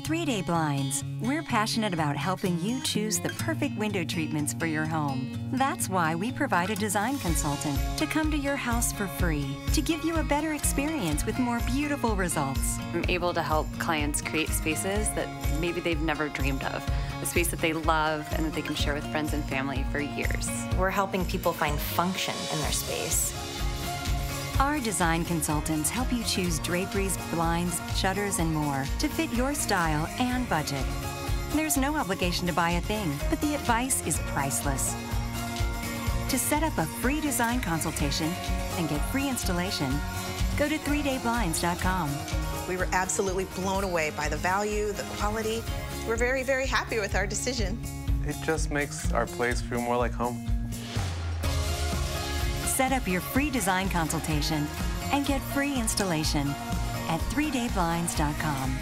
At 3-Day Blinds, we're passionate about helping you choose the perfect window treatments for your home. That's why we provide a design consultant to come to your house for free to give you a better experience with more beautiful results. I'm able to help clients create spaces that maybe they've never dreamed of, a space that they love and that they can share with friends and family for years. We're helping people find function in their space. Our design consultants help you choose draperies, blinds, shutters, and more to fit your style and budget. There's no obligation to buy a thing, but the advice is priceless. To set up a free design consultation and get free installation, go to 3dayblinds.com. We were absolutely blown away by the value, the quality. We're very, very happy with our decision. It just makes our place feel more like home. Set up your free design consultation and get free installation at 3dayblinds.com.